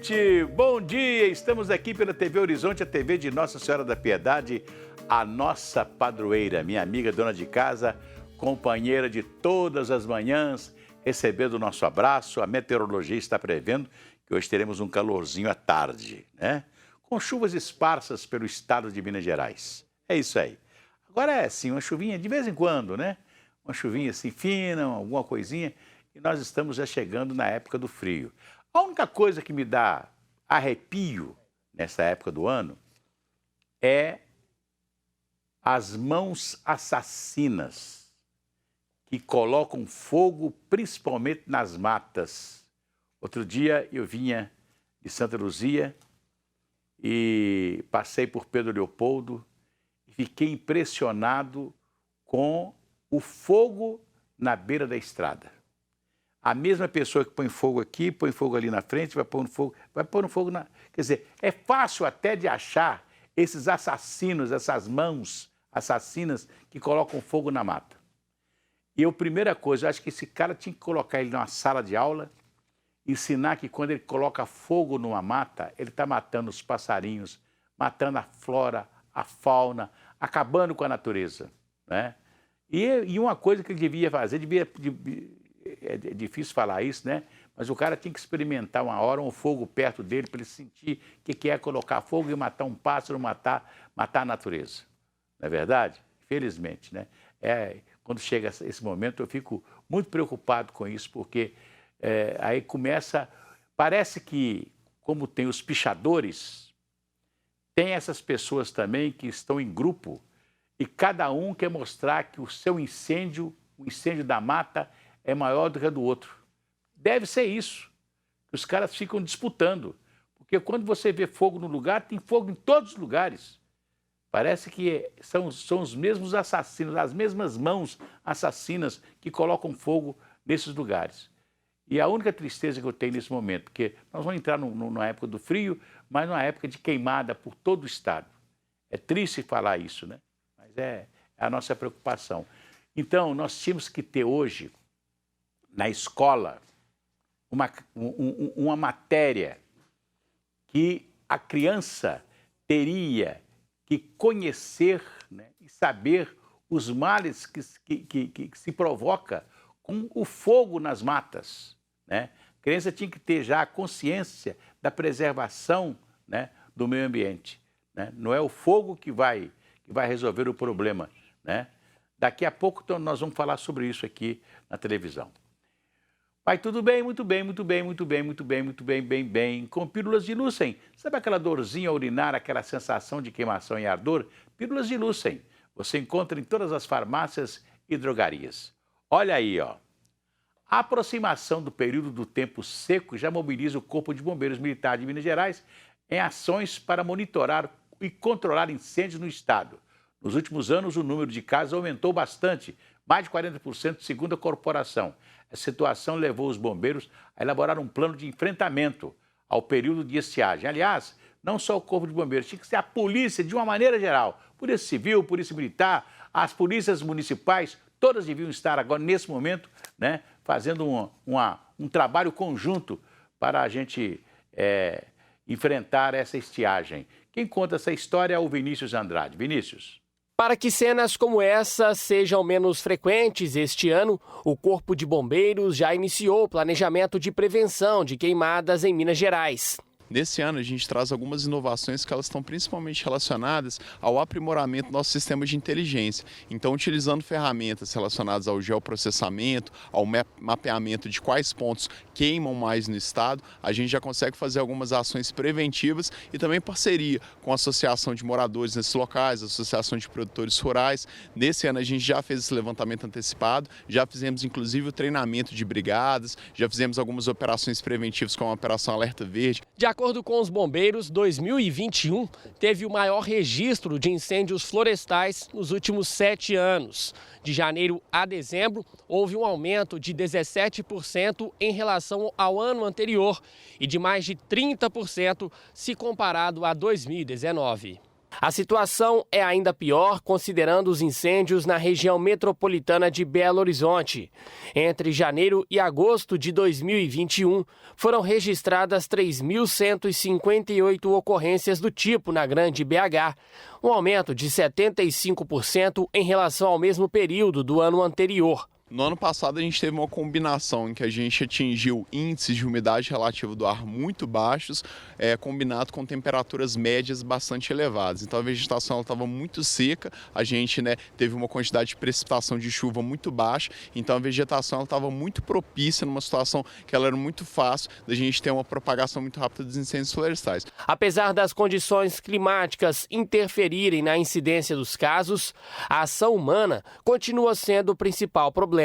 gente! Bom dia! Estamos aqui pela TV Horizonte, a TV de Nossa Senhora da Piedade, a nossa padroeira, minha amiga dona de casa, companheira de todas as manhãs, recebendo o nosso abraço. A meteorologia está prevendo que hoje teremos um calorzinho à tarde, né? Com chuvas esparsas pelo estado de Minas Gerais. É isso aí. Agora é assim, uma chuvinha de vez em quando, né? Uma chuvinha assim fina, alguma coisinha. E nós estamos já chegando na época do frio. A única coisa que me dá arrepio nessa época do ano é as mãos assassinas que colocam fogo principalmente nas matas. Outro dia eu vinha de Santa Luzia e passei por Pedro Leopoldo e fiquei impressionado com o fogo na beira da estrada. A mesma pessoa que põe fogo aqui, põe fogo ali na frente, vai pôr fogo na... Quer dizer, é fácil até de achar esses assassinos, essas mãos assassinas que colocam fogo na mata. E a primeira coisa, eu acho que esse cara tinha que colocar ele numa sala de aula, ensinar que quando ele coloca fogo numa mata, ele está matando os passarinhos, matando a flora, a fauna, acabando com a natureza, né? E uma coisa que ele devia fazer, é difícil falar isso, né? Mas o cara tinha que experimentar uma hora um fogo perto dele para ele sentir o que é colocar fogo e matar um pássaro, matar a natureza. Não é verdade? Felizmente, né? Quando chega esse momento eu fico muito preocupado com isso, porque aí começa... Parece que, como tem os pichadores, tem essas pessoas também que estão em grupo e cada um quer mostrar que o seu incêndio, o incêndio da mata, é maior do que a do outro. Deve ser isso. Os caras ficam disputando. Porque quando você vê fogo no lugar, tem fogo em todos os lugares. Parece que são os mesmos assassinos, as mesmas mãos assassinas que colocam fogo nesses lugares. E a única tristeza que eu tenho nesse momento, porque nós vamos entrar numa época do frio, mas numa época de queimada por todo o estado. É triste falar isso, né? Mas é a nossa preocupação. Então, nós tínhamos que ter hoje, na escola, uma matéria que a criança teria que conhecer, né, e saber os males que se provoca com o fogo nas matas, né? A criança tinha que ter já a consciência da preservação, né, do meio ambiente, né? Não é o fogo que vai resolver o problema, né? Daqui a pouco nós vamos falar sobre isso aqui na televisão. Pai, tudo bem? Muito bem, muito bem, muito bem, muito bem, muito bem, bem. Com pílulas de Lucem. Sabe aquela dorzinha urinar, aquela sensação de queimação e ardor? Pílulas de Lucem. Você encontra em todas as farmácias e drogarias. Olha aí, ó. A aproximação do período do tempo seco já mobiliza o Corpo de Bombeiros Militar de Minas Gerais em ações para monitorar e controlar incêndios no estado. Nos últimos anos, o número de casos aumentou bastante, mais de 40% segundo a corporação. A situação levou os bombeiros a elaborar um plano de enfrentamento ao período de estiagem. Aliás, não só o Corpo de Bombeiros, tinha que ser a polícia de uma maneira geral. Polícia Civil, Polícia Militar, as polícias todas deviam estar agora, nesse momento, né, fazendo um trabalho conjunto para a gente enfrentar essa estiagem. Quem conta essa história é o Vinícius Andrade. Vinícius. Para que cenas como essa sejam menos frequentes este ano, o Corpo de Bombeiros já iniciou o planejamento de prevenção de queimadas em Minas Gerais. Nesse ano a gente traz algumas inovações que elas estão principalmente relacionadas ao aprimoramento do nosso sistema de inteligência. Então, utilizando ferramentas relacionadas ao geoprocessamento, ao mapeamento de quais pontos queimam mais no estado, a gente já consegue fazer algumas ações preventivas e também parceria com a Associação de Moradores nesses locais, a Associação de Produtores Rurais. Nesse ano a gente já fez esse levantamento antecipado, já fizemos inclusive o treinamento de brigadas, já fizemos algumas operações preventivas como a Operação Alerta Verde. De acordo com os bombeiros, 2021 teve o maior registro de incêndios florestais nos últimos 7 anos. De janeiro a dezembro, houve um aumento de 17% em relação ao ano anterior e de mais de 30% se comparado a 2019. A situação é ainda pior considerando os incêndios na região metropolitana de Belo Horizonte. Entre janeiro e agosto de 2021, foram registradas 3.158 ocorrências do tipo na Grande BH, um aumento de 75% em relação ao mesmo período do ano anterior. No ano passado a gente teve uma combinação em que a gente atingiu índices de umidade relativa do ar muito baixos, combinado com temperaturas médias bastante elevadas. Então a vegetação estava muito seca, a gente teve uma quantidade de precipitação de chuva muito baixa, então a vegetação estava muito propícia numa situação que ela era muito fácil da gente ter uma propagação muito rápida dos incêndios florestais. Apesar das condições climáticas interferirem na incidência dos casos, a ação humana continua sendo o principal problema.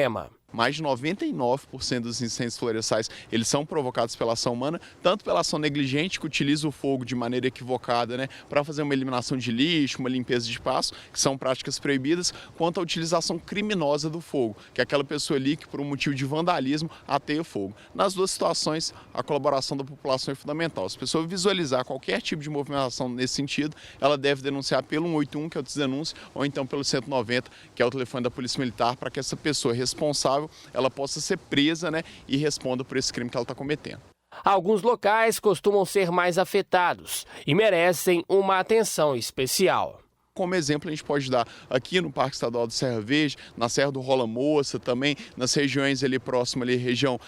Mais de 99% dos incêndios florestais eles são provocados pela ação humana, tanto pela ação negligente, que utiliza o fogo de maneira equivocada para fazer uma eliminação de lixo, uma limpeza de espaço, que são práticas proibidas, quanto a utilização criminosa do fogo, que é aquela pessoa ali que por um motivo de vandalismo ateia fogo. Nas duas situações, a colaboração da população é fundamental. Se a pessoa visualizar qualquer tipo de movimentação nesse sentido, ela deve denunciar pelo 181, que é o desdenúncio, ou então pelo 190, que é o telefone da Polícia Militar, para que essa pessoa responsável ela possa ser presa e responda por esse crime que ela está cometendo. Alguns locais costumam ser mais afetados e merecem uma atenção especial. Como exemplo, a gente pode dar aqui no Parque Estadual do Serra Verde, na Serra do Rola Moça, também nas regiões ali próximas, região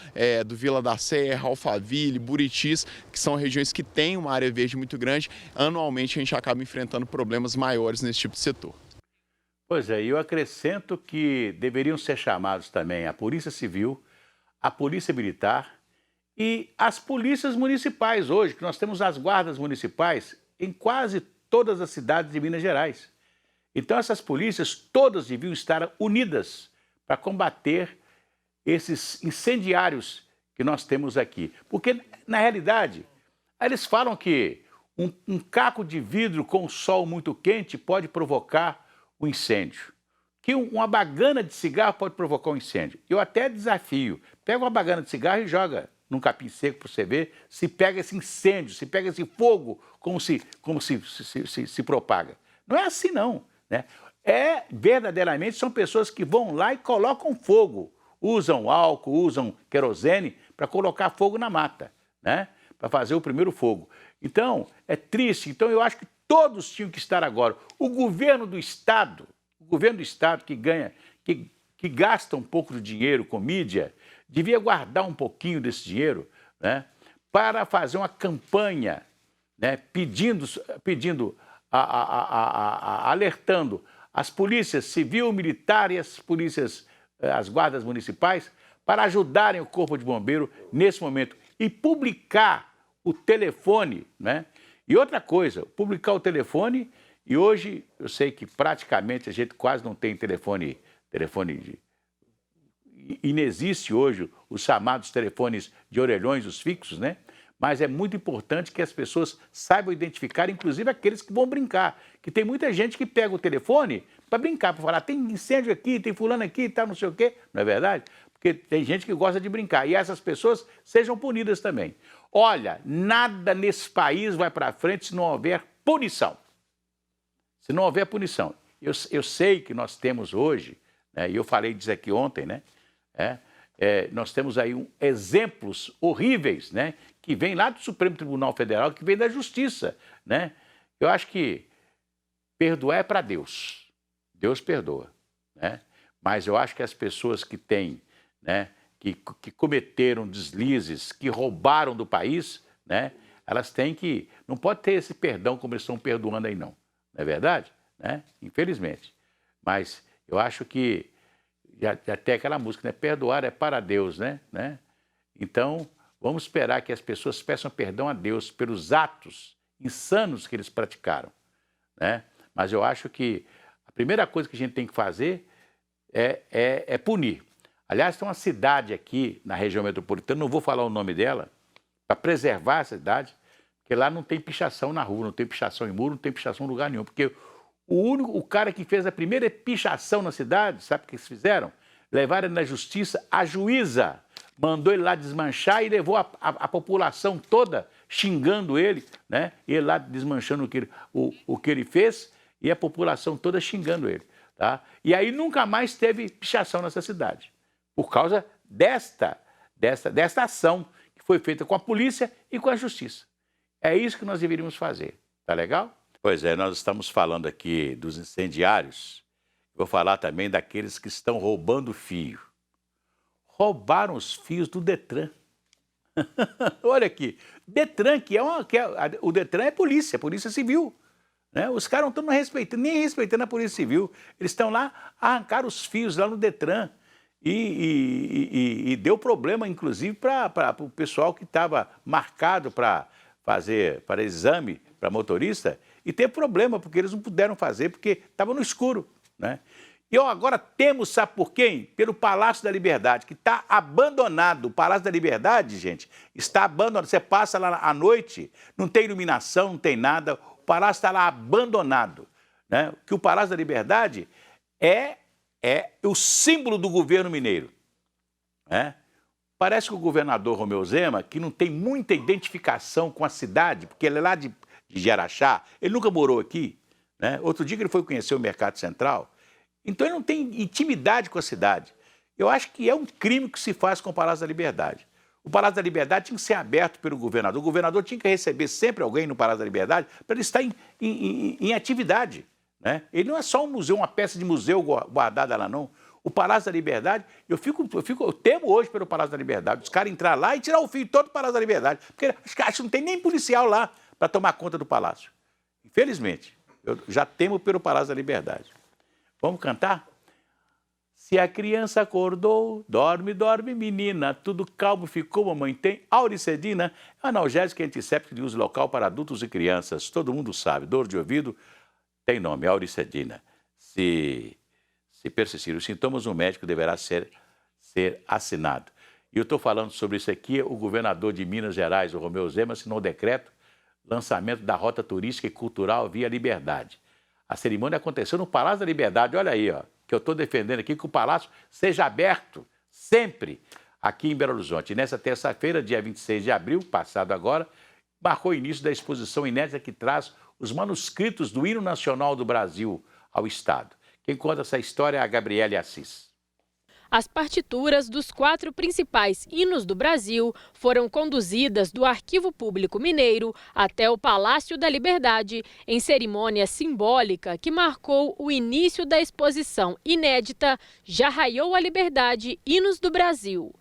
do Vila da Serra, Alphaville, Buritis, que são regiões que têm uma área verde muito grande. Anualmente a gente acaba enfrentando problemas maiores nesse tipo de setor. Pois é, e eu acrescento que deveriam ser chamados também a Polícia Civil, a Polícia Militar e as polícias municipais hoje, que nós temos as guardas municipais em quase todas as cidades de Minas Gerais. Então essas polícias todas deviam estar unidas para combater esses incendiários que nós temos aqui. Porque, na realidade, eles falam que um caco de vidro com o sol muito quente pode provocar um incêndio, que uma bagana de cigarro pode provocar um incêndio. Eu até desafio, pega uma bagana de cigarro e joga num capim seco para você ver se pega esse incêndio, se pega esse fogo, como se propaga. Não é assim não, verdadeiramente são pessoas que vão lá e colocam fogo, usam álcool, usam querosene para colocar fogo na mata, para fazer o primeiro fogo. Então, é triste. Então, eu acho que todos tinham que estar agora. O governo do Estado que gasta um pouco de dinheiro com mídia, devia guardar um pouquinho desse dinheiro para fazer uma campanha alertando as polícias civil, militar e as guardas municipais para ajudarem o Corpo de Bombeiro nesse momento e publicar o telefone, E outra coisa, publicar o telefone, e hoje eu sei que praticamente a gente quase não tem telefone inexiste hoje os chamados telefones de orelhões, os fixos, Mas é muito importante que as pessoas saibam identificar, inclusive aqueles que vão brincar. Que tem muita gente que pega o telefone para brincar, para falar, tem incêndio aqui, tem fulano aqui, tá não sei o quê, não é verdade? Porque tem gente que gosta de brincar, e essas pessoas sejam punidas também. Olha, nada nesse país vai para frente se não houver punição. Se não houver punição. Eu sei que nós temos hoje, e eu falei disso aqui ontem, nós temos aí exemplos horríveis, que vêm lá do Supremo Tribunal Federal, que vêm da Justiça, Eu acho que perdoar é para Deus. Deus perdoa, Mas eu acho que as pessoas que têm, que cometeram deslizes, que roubaram do país, elas têm que... Não pode ter esse perdão como eles estão perdoando aí, não. Não é verdade? Infelizmente. Mas eu acho que já tem aquela música, perdoar é para Deus, Então, vamos esperar que as pessoas peçam perdão a Deus pelos atos insanos que eles praticaram, Mas eu acho que a primeira coisa que a gente tem que fazer é punir. Aliás, tem uma cidade aqui na região metropolitana, não vou falar o nome dela, para preservar essa cidade, porque lá não tem pichação na rua, não tem pichação em muro, não tem pichação em lugar nenhum, porque o cara que fez a primeira pichação na cidade, sabe o que eles fizeram? Levaram ele na justiça, a juíza mandou ele lá desmanchar e levou a população toda, xingando ele, né? Ele lá desmanchando o que ele fez e a população toda xingando ele, tá? E aí nunca mais teve pichação nessa cidade, por causa desta ação que foi feita com a polícia e com a justiça. É isso que nós deveríamos fazer, tá legal? Pois é, nós estamos falando aqui dos incendiários, vou falar também daqueles que estão roubando fio. Roubaram os fios do Detran. Olha aqui, Detran, o Detran é polícia Civil. Né? Os caras não estão nem respeitando a Polícia Civil. Eles estão lá, arrancaram os fios lá no Detran. E deu problema, inclusive, para o pessoal que estava marcado para exame para motorista. E teve problema, porque eles não puderam fazer, porque estava no escuro. Né? E agora temos, sabe por quem? Pelo Palácio da Liberdade, que está abandonado. O Palácio da Liberdade, gente, está abandonado. Você passa lá à noite, não tem iluminação, não tem nada. O palácio está lá abandonado. Né? Que o Palácio da Liberdade é o símbolo do governo mineiro. Né? Parece que o governador Romeu Zema, que não tem muita identificação com a cidade, porque ele é lá de Jaraxá, ele nunca morou aqui. Né? Outro dia que ele foi conhecer o Mercado Central, então ele não tem intimidade com a cidade. Eu acho que é um crime que se faz com o Palácio da Liberdade. O Palácio da Liberdade tinha que ser aberto pelo governador. O governador tinha que receber sempre alguém no Palácio da Liberdade para ele estar em atividade. Né? Ele não é só um museu, uma peça de museu guardada lá, não. O Palácio da Liberdade, eu temo hoje pelo Palácio da Liberdade, os caras entrar lá e tirar o fio todo do Palácio da Liberdade, porque acho que não tem nem policial lá para tomar conta do palácio. Infelizmente, eu já temo pelo Palácio da Liberdade. Vamos cantar? Se a criança acordou, dorme, dorme, menina, tudo calmo ficou, mamãe tem. Auricedina é um analgésico e antisséptico de uso local para adultos e crianças. Todo mundo sabe, dor de ouvido tem nome, Auricedina. Se persistir os sintomas, o médico deverá ser assinado. E eu estou falando sobre isso aqui, o governador de Minas Gerais, o Romeu Zema, assinou o decreto lançamento da Rota Turística e Cultural Via Liberdade. A cerimônia aconteceu no Palácio da Liberdade, olha aí, ó, que eu estou defendendo aqui, que o Palácio seja aberto sempre aqui em Belo Horizonte. E nessa terça-feira, dia 26 de abril, passado agora, marcou o início da exposição inédita que traz os manuscritos do hino nacional do Brasil ao Estado. Quem conta essa história é a Gabriele Assis. As partituras dos 4 principais hinos do Brasil foram conduzidas do Arquivo Público Mineiro até o Palácio da Liberdade, em cerimônia simbólica que marcou o início da exposição inédita Já Raiou a Liberdade, Hinos do Brasil.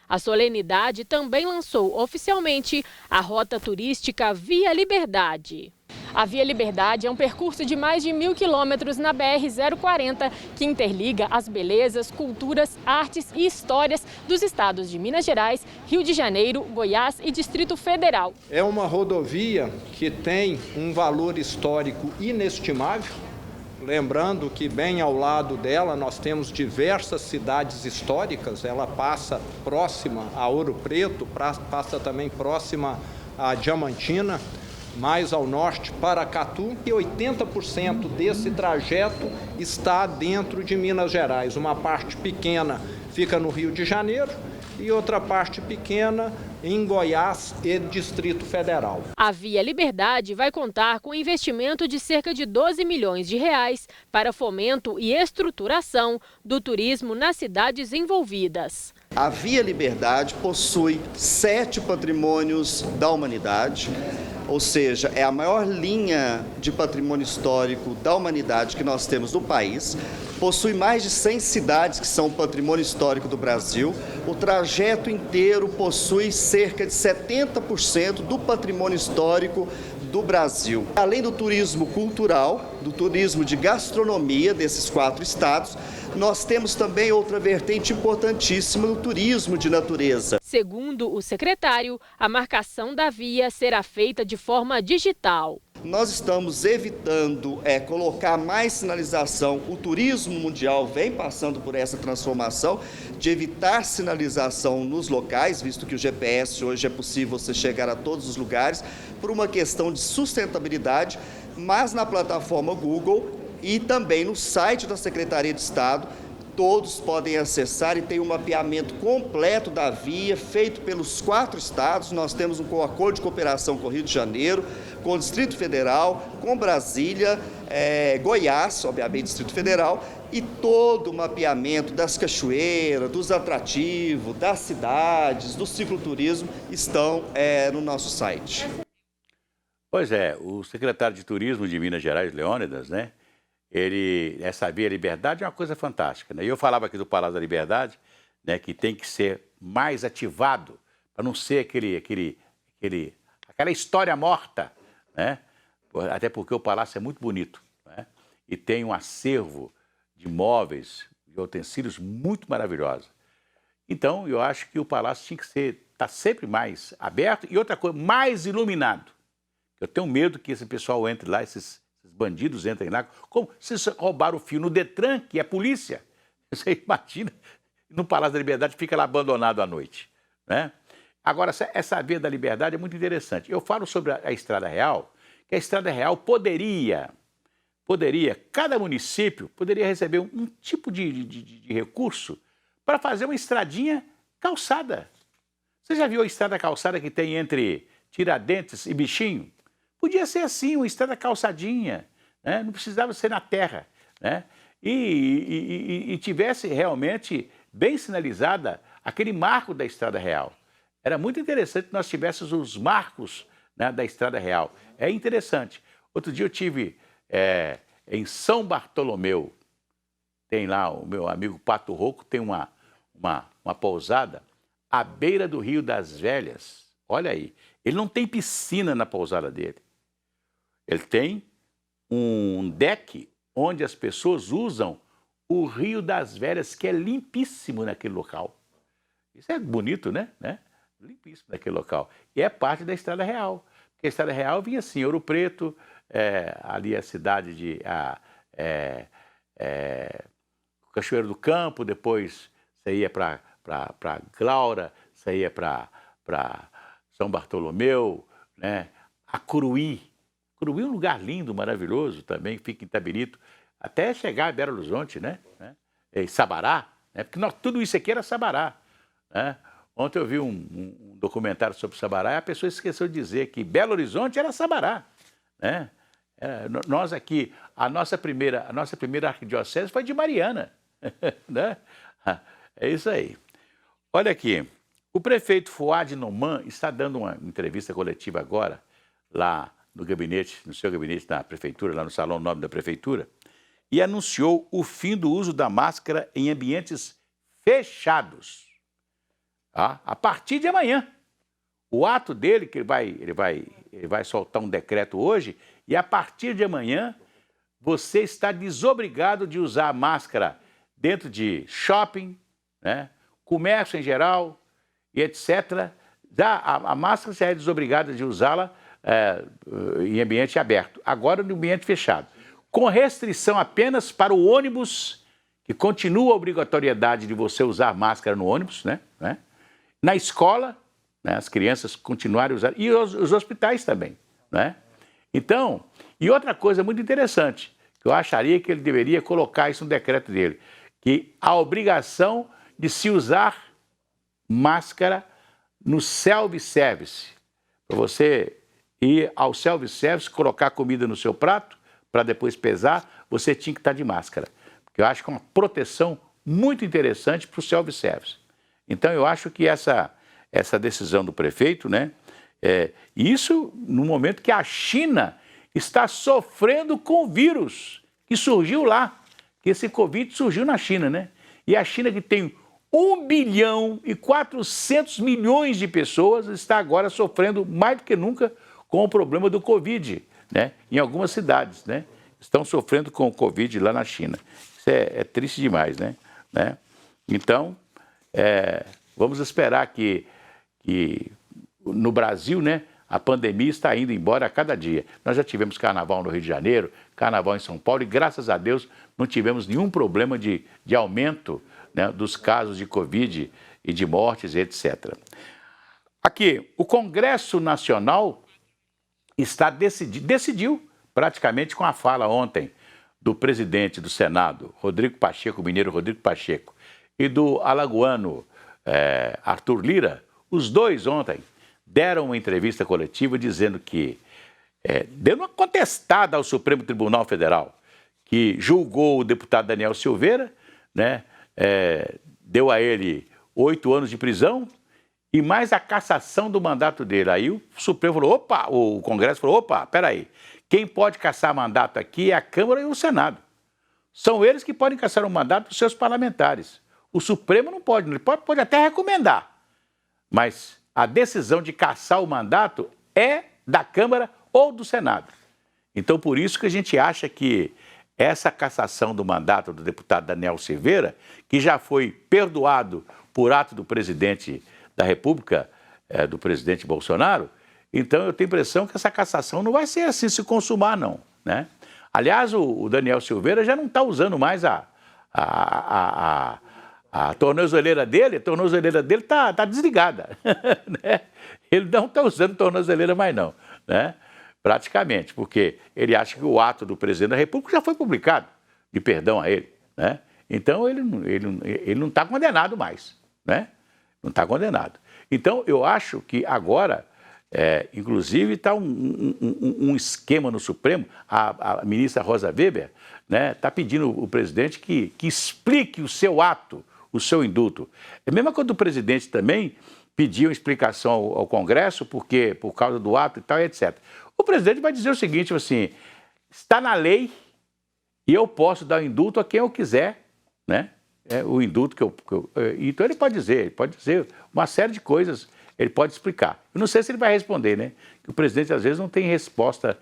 A solenidade também lançou oficialmente a Rota Turística Via Liberdade. A Via Liberdade é um percurso de mais de 1.000 quilômetros na BR-040 que interliga as belezas, culturas, artes e histórias dos estados de Minas Gerais, Rio de Janeiro, Goiás e Distrito Federal. É uma rodovia que tem um valor histórico inestimável. Lembrando que bem ao lado dela nós temos diversas cidades históricas. Ela passa próxima a Ouro Preto, passa também próxima a Diamantina, mais ao norte, Paracatu, e 80% desse trajeto está dentro de Minas Gerais. Uma parte pequena fica no Rio de Janeiro e outra parte pequena em Goiás e Distrito Federal. A Via Liberdade vai contar com investimento de cerca de 12 milhões de reais para fomento e estruturação do turismo nas cidades envolvidas. A Via Liberdade possui 7 patrimônios da humanidade, ou seja, é a maior linha de patrimônio histórico da humanidade que nós temos no país. Possui mais de 100 cidades que são patrimônio histórico do Brasil. O trajeto inteiro possui cerca de 70% do patrimônio histórico do Brasil. Além do turismo cultural, do turismo de gastronomia desses 4 estados, nós temos também outra vertente importantíssima no turismo de natureza. Segundo o secretário, a marcação da via será feita de forma digital. Nós estamos evitando colocar mais sinalização. O turismo mundial vem passando por essa transformação de evitar sinalização nos locais, visto que o GPS hoje é possível você chegar a todos os lugares, por uma questão de sustentabilidade, mas na plataforma Google e também no site da Secretaria de Estado, todos podem acessar e tem um mapeamento completo da via, feito pelos 4 estados. Nós temos um acordo de cooperação com o Rio de Janeiro, com o Distrito Federal, com Brasília, Goiás, obviamente Distrito Federal, e todo o mapeamento das cachoeiras, dos atrativos, das cidades, do cicloturismo estão no nosso site. Pois é, o secretário de Turismo de Minas Gerais, Leônidas, né? Essa Via Liberdade é uma coisa fantástica, né? E eu falava aqui do Palácio da Liberdade, né, que tem que ser mais ativado, para não ser aquela história morta, né? Até porque o palácio é muito bonito, né? E tem um acervo de móveis, de utensílios muito maravilhoso. Então, eu acho que o palácio tinha que estar sempre mais aberto e outra coisa, mais iluminado. Eu tenho medo que esse pessoal entre lá, esses bandidos entrem lá, como se roubaram o fio no Detran, que é polícia. Você imagina, no Palácio da Liberdade fica lá abandonado à noite, né? Agora, essa Via da Liberdade é muito interessante. Eu falo sobre a Estrada Real, que a Estrada Real poderia, cada município poderia receber um tipo de recurso para fazer uma estradinha calçada. Você já viu a estrada calçada que tem entre Tiradentes e Bichinho? Podia ser assim, uma estrada calçadinha, né? Não precisava ser na terra, né? E tivesse realmente bem sinalizada aquele marco da Estrada Real. Era muito interessante que nós tivéssemos os marcos, né, da Estrada Real. É interessante. Outro dia eu tive em São Bartolomeu, tem lá o meu amigo Pato Rouco, tem uma pousada à beira do Rio das Velhas. Olha aí, ele não tem piscina na pousada dele. Ele tem um deck onde as pessoas usam o Rio das Velhas, que é limpíssimo naquele local. Isso é bonito, né? Limpíssimo naquele local. E é parte da Estrada Real. Porque a Estrada Real vinha assim, Ouro Preto, ali a cidade de Cachoeiro do Campo, depois você ia para Glaura, você ia para São Bartolomeu, né? A Curuí. Curuí é um lugar lindo, maravilhoso também, fica em Itabirito, até chegar a Belo Horizonte, né? E Sabará, né? Porque tudo isso aqui era Sabará, né? Ontem eu vi um documentário sobre Sabará e a pessoa esqueceu de dizer que Belo Horizonte era Sabará, né? Nós aqui, a nossa primeira arquidiocese foi de Mariana, né? É isso aí. Olha aqui, o prefeito Fuad Noman está dando uma entrevista coletiva agora, lá no gabinete, no seu gabinete da prefeitura, lá no Salão Nobre da Prefeitura, e anunciou o fim do uso da máscara em ambientes fechados. A partir de amanhã. O ato dele, que ele vai soltar um decreto hoje, e a partir de amanhã você está desobrigado de usar máscara dentro de shopping, né, comércio em geral e etc. A máscara você é desobrigado de usá-la em ambiente aberto, agora no ambiente fechado, com restrição apenas para o ônibus, que continua a obrigatoriedade de você usar máscara no ônibus, né? Na escola, né, as crianças continuarem usando, e os hospitais também, né? Então, e outra coisa muito interessante, que eu acharia que ele deveria colocar isso no decreto dele, que a obrigação de se usar máscara no self-service, para você ir ao self-service, colocar comida no seu prato, para depois pesar, você tinha que estar de máscara. Porque eu acho que é uma proteção muito interessante para o self-service. Então, eu acho que essa decisão do prefeito, né, isso no momento que a China está sofrendo com o vírus que surgiu lá, que esse Covid surgiu na China, né? E a China, que tem 1.400.000.000 de pessoas, está agora sofrendo mais do que nunca com o problema do Covid, né? Em algumas cidades, né? Estão sofrendo com o Covid lá na China. Isso é triste demais, né? Então, vamos esperar que no Brasil, né, a pandemia está indo embora a cada dia. Nós já tivemos carnaval no Rio de Janeiro, carnaval em São Paulo, e graças a Deus não tivemos nenhum problema de aumento, né, dos casos de Covid e de mortes, etc. Aqui, o Congresso Nacional decidiu, praticamente com a fala ontem do presidente do Senado, Rodrigo Pacheco, o mineiro Rodrigo Pacheco, e do alagoano Arthur Lira, os dois ontem deram uma entrevista coletiva dizendo que deu uma contestada ao Supremo Tribunal Federal, que julgou o deputado Daniel Silveira, né, deu a ele 8 anos de prisão e mais a cassação do mandato dele. Aí o Supremo falou, opa, o Congresso falou, opa, peraí, quem pode cassar mandato aqui é a Câmara e o Senado. São eles que podem cassar o mandato dos seus parlamentares. O Supremo não pode, ele pode até recomendar, mas a decisão de cassar o mandato é da Câmara ou do Senado. Então, por isso que a gente acha que essa cassação do mandato do deputado Daniel Silveira, que já foi perdoado por ato do presidente da República, do presidente Bolsonaro, então eu tenho a impressão que essa cassação não vai ser assim se consumar, não, né? Aliás, o Daniel Silveira já não está usando mais a tornozeleira dele, está desligada, né? Ele não está usando tornozeleira mais não, né? Praticamente, porque ele acha que o ato do presidente da República já foi publicado, de perdão a ele, né? Então ele não está condenado mais, né? Não está condenado. Então eu acho que agora, inclusive está um esquema no Supremo, a ministra Rosa Weber, né, está pedindo o presidente que explique o seu ato, o seu indulto. É a mesma coisa do presidente também pediu explicação ao Congresso, porque por causa do ato e tal, etc. O presidente vai dizer o seguinte, assim, está na lei e eu posso dar o indulto a quem eu quiser, né? O indulto então ele pode dizer uma série de coisas, ele pode explicar. Eu não sei se ele vai responder, né? O presidente às vezes não tem resposta,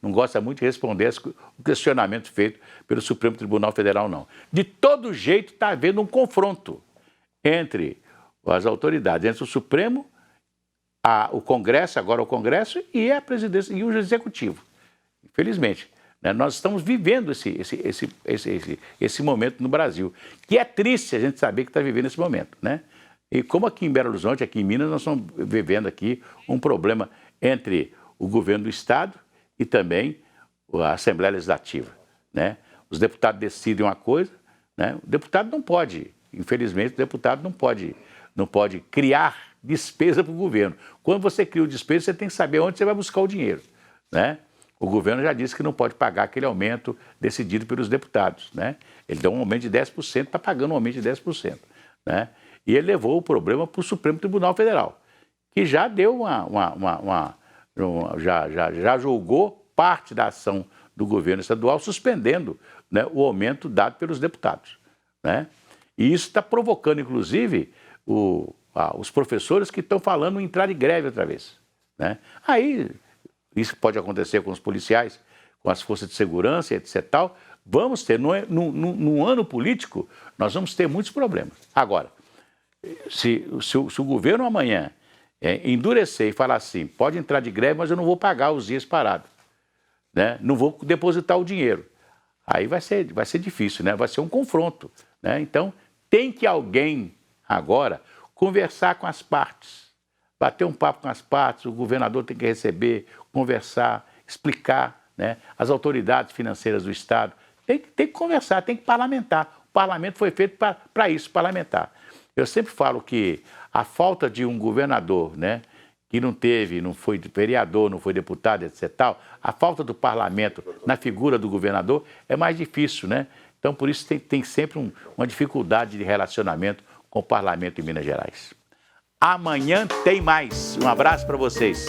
não gosta muito de responder o questionamento feito pelo Supremo Tribunal Federal, não. De todo jeito está havendo um confronto entre as autoridades, entre o Supremo, o Congresso, agora o Congresso, e a presidência e o Executivo. Infelizmente, né, nós estamos vivendo esse momento no Brasil, que é triste a gente saber que está vivendo esse momento, né? E como aqui em Belo Horizonte, aqui em Minas, nós estamos vivendo aqui um problema entre o governo do Estado e também a Assembleia Legislativa, né? Os deputados decidem uma coisa, né? O deputado não pode, infelizmente, o deputado não pode criar despesa para o governo. Quando você cria o despesa, você tem que saber onde você vai buscar o dinheiro, né? O governo já disse que não pode pagar aquele aumento decidido pelos deputados, né? Ele deu um aumento de 10%, está pagando um aumento de 10%, né? E ele levou o problema para o Supremo Tribunal Federal, que já deu já julgou parte da ação do governo estadual, suspendendo, né, o aumento dado pelos deputados, né? E isso está provocando, inclusive, os professores que estão falando em entrar em greve outra vez, né? Aí, isso pode acontecer com os policiais, com as forças de segurança, etc. Tal. Vamos ter, no ano político, nós vamos ter muitos problemas. Agora, se o governo amanhã endurecer e falar assim, pode entrar de greve, mas eu não vou pagar os dias parados, né? Não vou depositar o dinheiro. Aí vai ser difícil, né? Vai ser um confronto, né? Então, tem que alguém agora conversar com as partes, bater um papo com as partes, o governador tem que receber, conversar, explicar, né? As autoridades financeiras do Estado, tem que conversar, tem que parlamentar. O parlamento foi feito para isso, parlamentar. Eu sempre falo que a falta de um governador, né, que não foi vereador, não foi deputado, etc. Tal, a falta do parlamento na figura do governador é mais difícil, né? Então, por isso tem sempre uma dificuldade de relacionamento com o parlamento em Minas Gerais. Amanhã tem mais. Um abraço para vocês.